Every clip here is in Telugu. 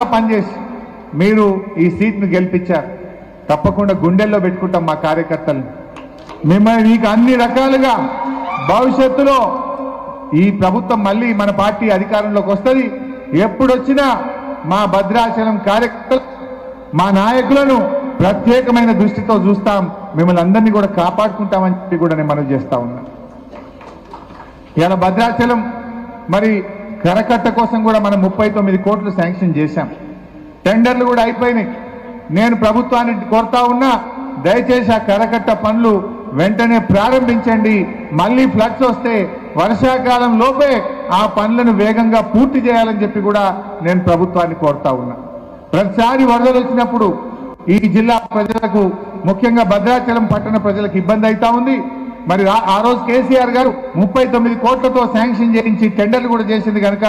పనిచేసి మీరు ఈ సీట్ను గెలిపించారు. తప్పకుండా గుండెల్లో పెట్టుకుంటాం మా కార్యకర్తలు. మిమ్మల్ని మీకు అన్ని రకాలుగా భవిష్యత్తులో ఈ ప్రభుత్వం మళ్ళీ మన పార్టీ అధికారంలోకి వస్తుంది. ఎప్పుడొచ్చినా మా భద్రాచలం కార్యకర్తలు మా నాయకులను ప్రత్యేకమైన దృష్టితో చూస్తాం. మిమ్మల్ని అందరినీ కూడా కాపాడుకుంటామని చెప్పి కూడా నేను మనవి చేస్తా ఉన్నా. ఇలా భద్రాచలం మరి కరకట్ట కోసం కూడా మనం 39 కోట్లు శాంక్షన్ చేశాం. టెండర్లు కూడా అయిపోయినాయి. నేను ప్రభుత్వాన్ని కోరుతా ఉన్నా, దయచేసి ఆ కరకట్ట పనులు వెంటనే ప్రారంభించండి. మళ్ళీ ఫ్లడ్స్ వస్తే వర్షాకాలం లోపే ఆ పనులను వేగంగా పూర్తి చేయాలని చెప్పి కూడా నేను ప్రభుత్వాన్ని కోరుతా ఉన్నా. ప్రతిసారి వరదలు వచ్చినప్పుడు ఈ జిల్లా ప్రజలకు, ముఖ్యంగా భద్రాచలం పట్టణ ప్రజలకు ఇబ్బంది అవుతా ఉంది. మరి ఆ రోజు కేసీఆర్ గారు 39 కోట్లతో శాంక్షన్ చేయించి టెండర్లు కూడా చేసింది కనుక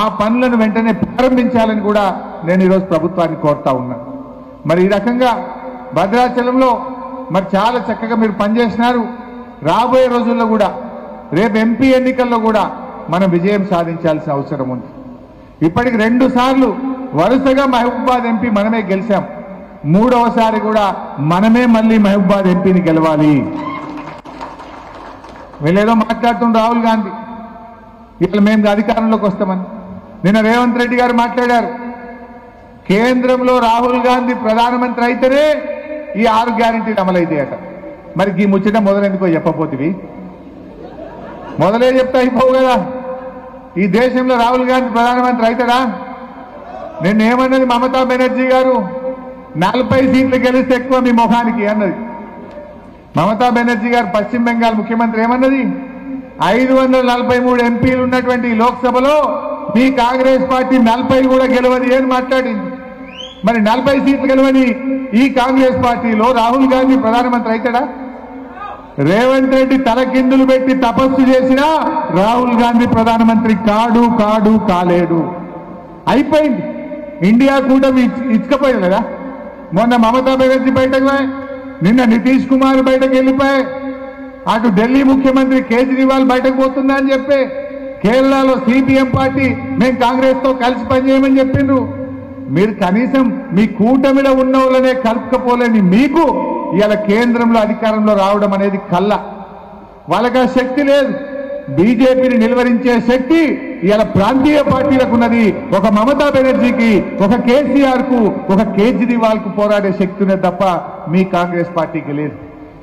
ఆ పనులను వెంటనే ప్రారంభించాలని కూడా నేను ఈరోజు ప్రభుత్వాన్ని కోరుతా ఉన్నా. మరి ఈ రకంగా భద్రాచలంలో మరి చాలా చక్కగా మీరు పనిచేసినారు. రాబోయే రోజుల్లో కూడా రేపు ఎంపీ ఎన్నికల్లో కూడా మనం విజయం సాధించాల్సిన అవసరం ఉంది. ఇప్పటికి 2 సార్లు వరుసగా మహబూబాబాద్ ఎంపీ మనమే గెలిచాం. 3వసారి కూడా మనమే మళ్ళీ మహబూబాబాద్ ఎంపీని గెలవాలి. వీళ్ళేదో మాట్లాడుతున్న రాహుల్ గాంధీ ఇట్లా మేము అధికారంలోకి వస్తామని. నిన్న రేవంత్ రెడ్డి గారు మాట్లాడారు, కేంద్రంలో రాహుల్ గాంధీ ప్రధానమంత్రి అయితేనే ఈ 6 గ్యారెంటీలు అమలైతాయట. మరి ఈ ముచ్చట మొదలెందుకో చెప్పపోతివి, మొదలే చెప్తా అయిపోవు కదా. ఈ దేశంలో రాహుల్ గాంధీ ప్రధానమంత్రి అవుతాడా? నిన్నేమన్నది మమతా బెనర్జీ గారు, 40 సీట్లు గెలిస్తే ఎక్కువ మీ ముఖానికి అన్నది. మమతా బెనర్జీ గారు పశ్చిమ బెంగాల్ ముఖ్యమంత్రి ఏమన్నది, 543 ఎంపీలు ఉన్నటువంటి లోక్సభలో మీ కాంగ్రెస్ పార్టీ 40 కూడా గెలవది అని మాట్లాడింది. మరి 40 సీట్లు గెలవని ఈ కాంగ్రెస్ పార్టీలో రాహుల్ గాంధీ ప్రధానమంత్రి అవుతాడా? రేవంత్ రెడ్డి తలకిందులు పెట్టి తపస్సు చేసినా రాహుల్ గాంధీ ప్రధానమంత్రి కాలేడు. అయిపోయింది. ఇండియా కూటమి ఇచ్చకపోయింది కదా. మొన్న మమతా బెనర్జీ బయటకు, నిన్న నితీష్ కుమార్ బయటకు వెళ్ళిపోయి, అటు ఢిల్లీ ముఖ్యమంత్రి కేజ్రీవాల్ బయటకు పోతుందా అని చెప్పి, కేరళలో సిపిఎం పార్టీ మేము కాంగ్రెస్ తో కలిసి పనిచేయమని చెప్పిండ్రు. మీరు కనీసం మీ కూటమిలో ఉన్న వాళ్ళనే కలుపుకపోలేని మీకు ఇవాళ కేంద్రంలో అధికారంలో రావడం అనేది కళ్ళ. వాళ్ళకి ఆ శక్తి లేదు. బీజేపీని నిలువరించే శక్తి ఇవాళ ప్రాంతీయ పార్టీలకు ఉన్నది. ఒక మమతా బెనర్జీకి, ఒక కేసీఆర్ కు, ఒక కేజ్రీవాల్ కు పోరాడే శక్తి ఉన్నది తప్ప మీ కాంగ్రెస్ పార్టీకి లేదు.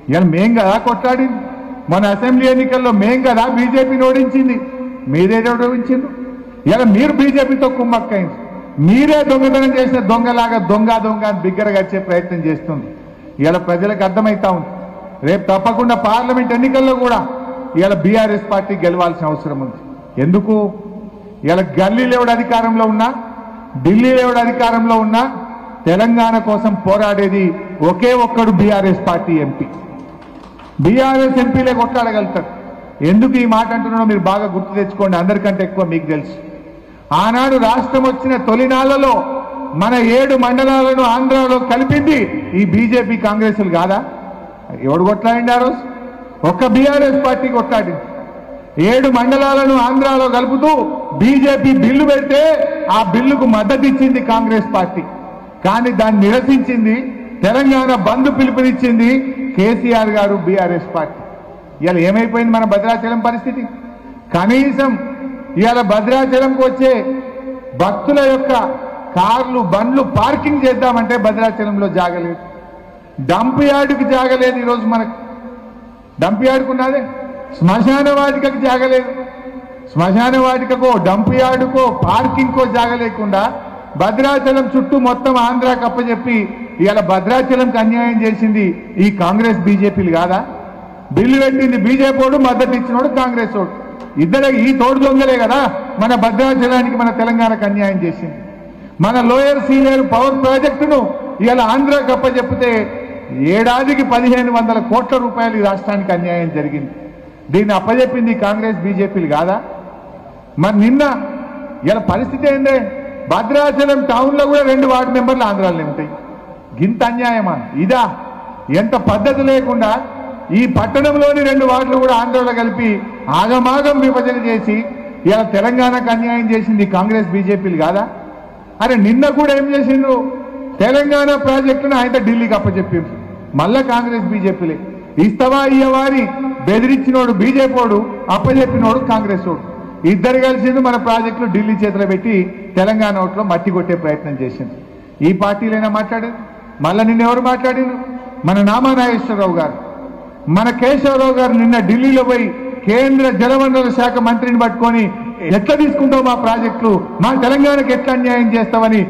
ఇవాళ మేం కదా కొట్లాడింది. మన అసెంబ్లీ ఎన్నికల్లో మేం కదా బీజేపీని ఓడించింది. మీరేదో ఓడించింది. ఇవాళ మీరు బీజేపీతో కుమ్మక్కైంది. మీరే దొంగతనం చేసిన దొంగలాగా దొంగ అని బిగ్గరగా వచ్చే ప్రయత్నం చేస్తుంది. ఇవాళ ప్రజలకు అర్థమవుతా ఉంది. రేపు తప్పకుండా పార్లమెంట్ ఎన్నికల్లో కూడా ఇవాళ బీఆర్ఎస్ పార్టీ గెలవాల్సిన అవసరం ఉంది. ఎందుకు? ఇవాళ గల్లీలో ఎవడు అధికారంలో ఉన్నా, ఢిల్లీలో ఎవడు అధికారంలో ఉన్నా, తెలంగాణ కోసం పోరాడేది ఒకే ఒక్కడు బీఆర్ఎస్ పార్టీ ఎంపీ. బీఆర్ఎస్ ఎంపీలే కొట్లాడగలుగుతారు. ఎందుకు ఈ మాట అంటున్నానో మీరు బాగా గుర్తు తెచ్చుకోండి. అందరికంటే ఎక్కువ మీకు తెలుసు. ఆనాడు రాష్ట్రం వచ్చిన తొలినాళ్లలో మన 7 మండలాలను ఆంధ్రాలో కలిపింది ఈ బీజేపీ కాంగ్రెస్లు కాదా? ఎవడు కొట్లాడింది? ఆ రోజు ఒక్క బీఆర్ఎస్ పార్టీ కొట్లాడింది. 7 మండలాలను ఆంధ్రాలో కలుపుతూ బీజేపీ బిల్లు పెడితే ఆ బిల్లుకు మద్దతు ఇచ్చింది కాంగ్రెస్ పార్టీ. కానీ దాన్ని నిరసించింది, తెలంగాణ బంద్ పిలుపునిచ్చింది కేసీఆర్ గారు, బీఆర్ఎస్ పార్టీ. ఇవాళ ఏమైపోయింది మన భద్రాచలం పరిస్థితి? కనీసం ఇవాళ భద్రాచలంకు వచ్చే భక్తుల యొక్క కార్లు, బండ్లు పార్కింగ్ చేద్దామంటే భద్రాచలంలో జాగలేదు. డంప్ యార్డుకి జాగలేదు. ఈరోజు మనకు డంప్ యార్డుకున్నదే, శ్మశాన వాటికకు జాగలేదు. శ్మశాన వాటికకో, డంప్ యార్డుకో, పార్కింగ్కో జాగ లేకుండా భద్రాచలం చుట్టూ మొత్తం ఆంధ్రాకి అప్పచెప్పి ఇవాళ భద్రాచలంకి అన్యాయం చేసింది ఈ కాంగ్రెస్ బీజేపీలు కాదా? బిల్లు పెట్టింది బీజేపీ వాడు, మద్దతు ఇచ్చినోడు కాంగ్రెస్ వాడు. ఇద్దరే ఈ తోడు దొంగలే కదా మన భద్రాచలానికి, మన తెలంగాణకు అన్యాయం చేసింది. మన లోయర్ సీనియర్ పవర్ ప్రాజెక్టును ఇవాళ ఆంధ్రాకి అప్పచెప్పితే ఏడాదికి 1500 కోట్ల రూపాయలు ఈ రాష్ట్రానికి అన్యాయం జరిగింది. దీన్ని అప్పచెప్పింది కాంగ్రెస్ బీజేపీలు కాదా? మరి నిన్న ఇలా పరిస్థితి ఏందే? భద్రాచలం టౌన్లో కూడా 2 వార్డు మెంబర్లు ఆంధ్రాలోనే ఉంటాయి. గింత అన్యాయమా ఇదా? ఎంత పద్ధతి లేకుండా ఈ పట్టణంలోని 2 వార్డులు కూడా ఆంధ్రలో కలిపి ఆగమాగం విభజన చేసి ఇలా తెలంగాణకు అన్యాయం చేసింది కాంగ్రెస్ బీజేపీలు కాదా? అరే నిన్న కూడా ఏం చేసిండ్రు, తెలంగాణ ప్రాజెక్టును ఆయన ఢిల్లీకి అప్పచెప్పిండ్రు. మళ్ళా కాంగ్రెస్ బీజేపీలే ఇస్తావా ఇయ్యవా అని బెదిరించినోడు బీజేపీడు, అప్పచెప్పినోడు కాంగ్రెస్ వాడు. ఇద్దరు కలిసిండు మన ప్రాజెక్టులు ఢిల్లీ చేతిలో పెట్టి తెలంగాణ ఓట్లో మట్టి కొట్టే ప్రయత్నం చేసింది. ఈ పార్టీలైనా మాట్లాడారు. మళ్ళా నిన్న ఎవరు మాట్లాడారు? మన నామా నాగేశ్వరరావు గారు, మన కేశవరావు గారు నిన్న ఢిల్లీలో పోయి కేంద్ర జలవనరుల శాఖ మంత్రిని పట్టుకొని ఎట్లా తీసుకుంటావు మా ప్రాజెక్టులు, మా తెలంగాణకు ఎట్లా అన్యాయం చేస్తామని